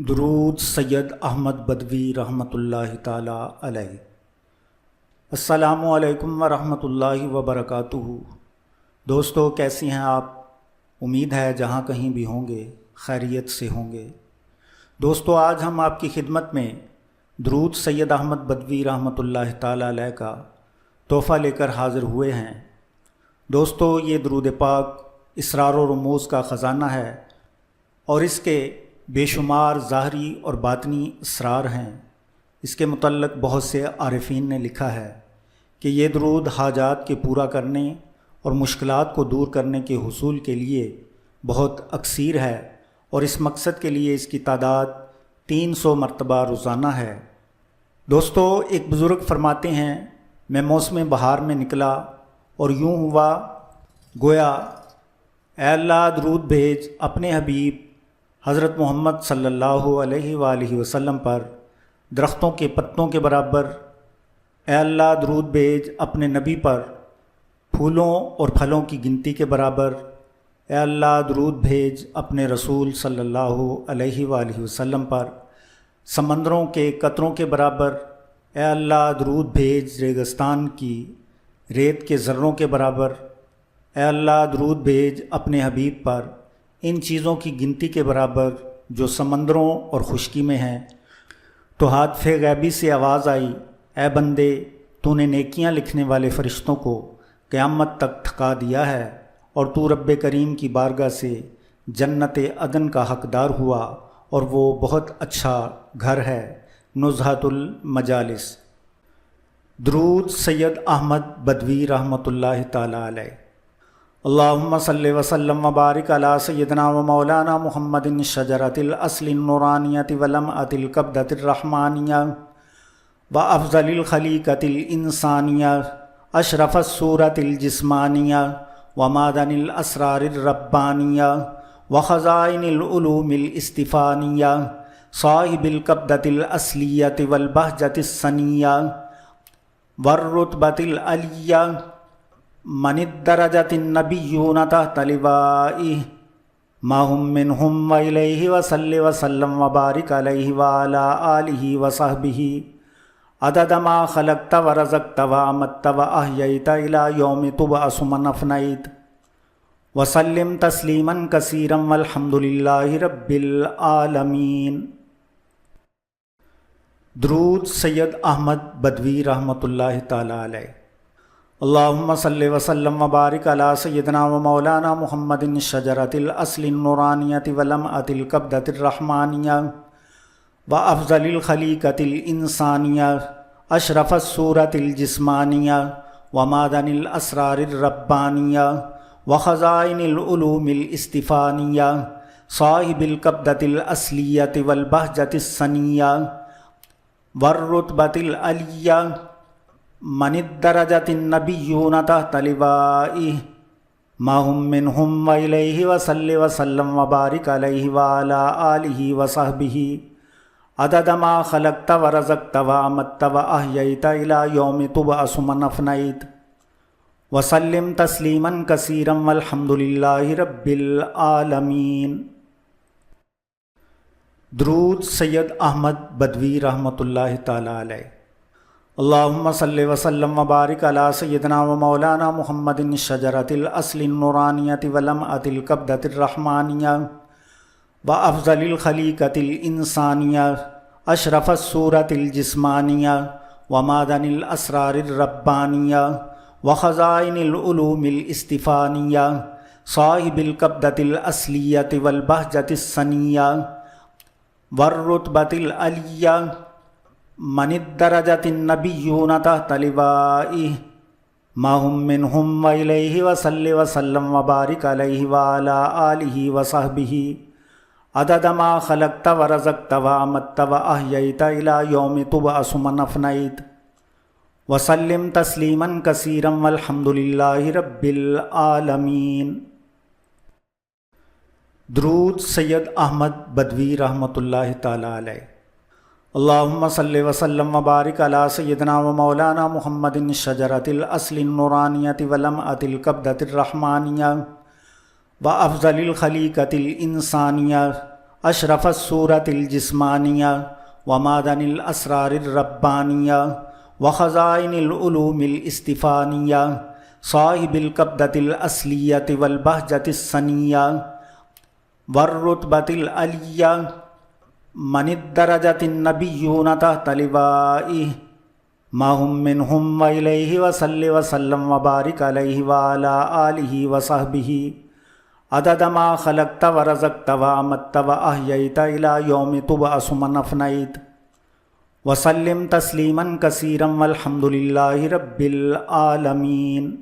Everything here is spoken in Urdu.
درود سید احمد بدوی رحمۃ اللہ تعالی علیہ۔ السلام علیکم ورحمۃ اللہ وبرکاتہ۔ دوستو، کیسی ہیں آپ؟ امید ہے جہاں کہیں بھی ہوں گے خیریت سے ہوں گے۔ دوستو، آج ہم آپ کی خدمت میں درود سید احمد بدوی رحمۃ اللہ تعالی علیہ کا تحفہ لے کر حاضر ہوئے ہیں۔ دوستو، یہ درود پاک اسرار و رموز کا خزانہ ہے اور اس کے بے شمار ظاہری اور باطنی اسرار ہیں۔ اس کے متعلق بہت سے عارفین نے لکھا ہے کہ یہ درود حاجات کے پورا کرنے اور مشکلات کو دور کرنے کے حصول کے لیے بہت اکثیر ہے، اور اس مقصد کے لیے اس کی تعداد 300 مرتبہ روزانہ ہے۔ دوستو، ایک بزرگ فرماتے ہیں، میں موسم بہار میں نکلا اور یوں ہوا گویا اے اللہ درود بھیج اپنے حبیب حضرت محمد صلی اللہ علیہ وآلہ وسلم پر درختوں کے پتوں کے برابر، اے اللہ درود بھیج اپنے نبی پر پھولوں اور پھلوں کی گنتی کے برابر، اے اللہ درود بھیج اپنے رسول صلی اللہ علیہ وآلہ وسلم پر سمندروں کے قطروں کے برابر، اے اللہ درود بھیج ریگستان کی ریت کے ذروں کے برابر، اے اللہ درود بھیج اپنے حبیب پر ان چیزوں کی گنتی کے برابر جو سمندروں اور خشکی میں ہیں۔ تو ہاتف غیبی سے آواز آئی، اے بندے، تو نے نیکیاں لکھنے والے فرشتوں کو قیامت تک تھکا دیا ہے، اور تو رب کریم کی بارگاہ سے جنت عدن کا حقدار ہوا، اور وہ بہت اچھا گھر ہے۔ نزہۃ المجالس۔ درود سید احمد بدوی رحمۃ اللہ تعالی علیہ۔ اللہم صلی وسلم وبارک علی سیدنا و مولانا محمد شجرۃ الاصل النورانیۃ ولمعۃ القبضۃ الرحمانیہ و افضل الخلیقۃ الانسانیہ اشرف الصورۃ الجسمانیہ و معدن الاسرار الربانیہ و خزائن العلوم الاستفانیہ صاحب القبضۃ الاصلیۃ والبہجۃ السنیہ والرتبۃ العلیہ من الدرجۃ النبیون تحت لوائہ ما ہم منہم والیہ وصلی وسلم وبارک علیہ وعلی آلہ وصحبہ عدد ما خلقت ورزقت وامت واحییت الی یوم تبعث من افنیت وسلم تسلیما کثیرا والحمد للہ رب العالمین۔ درود سید احمد بدوی رحمۃ اللہ تعالی علیہ۔ اللہم صلی وسلم وبارک علی سیدنا و مولانا محمد شجرۃ الاصل النورانیۃ ولمعۃ القبضۃ الرحمانیہ و افضل الخلیقۃ الانسانیہ اشرف الصورۃ الجسمانیہ و معدن الاسرار الربانیہ و خزائن العلوم الاستفانیہ صاحب القبضۃ الاصلیۃ والبہجۃ السنیہ والرتبۃ العلیہ من الدرجۃ النبیون تحت لوائہ ما ہم منہم والیہ وصلی وسلم وبارک علیہ وعلی آلہ وصحبہ عدد ما خلقت ورزقت وامت واحییت الی یوم تبعث من افنیت وسلم تسلیما کثیرا والحمد للہ رب العالمین۔ درود سید احمد بدوی رحمۃ اللہ تعالی علیہ۔ اللہم صلی وسلم وبارک علی سیدنا و مولانا محمد شجرۃ الاصل النورانیۃ ولمعۃ القبضۃ الرحمانیہ و افضل الخلیقۃ الانسانیہ اشرف الصورۃ الجسمانیہ و معدن الاسرار الربانیہ و خزائن العلوم الاستفانیہ صاحب القبضۃ الاصلیۃ والبہجۃ السنیہ والرتبۃ العلیہ من الدرجۃ النبیون تحت لوائہ ما ہم منہم والیہ وصلی وسلم وبارک علیہ وعلی آلہ وصحبہ عدد ما خلقت ورزقت وامت واحییت الی یوم تبعث من افنیت وسلم تسلیما کثیرا والحمد للہ رب العالمین۔ درود سید احمد بدوی رحمۃ اللہ تعالی علیہ۔ اللہم صلی وسلم وبارک علی سیدنا و مولانا محمد شجرۃ الاصل النورانیۃ ولمعۃ القبضۃ الرحمانیہ و افضل الخلیقۃ الانسانیہ اشرف الصورت الجسمانیہ ومعدن الاسرار الربانیہ وخزائن العلوم الاستفانیہ صاحب القبضۃ الاصلیۃ والبہجۃ السنیہ والرتبۃ العلیہ من الدرجۃ النبیون تحت لوائہ ماہم منہم وإلیہ وصلی وسلم وبارک علیہ وعلی آلہ وصحبہ عدد ما خلقت ورزقت وامت واحییت الی یوم تبعث من افنیت وسلم تسلیما کثیرا والحمد للہ رب العالمین۔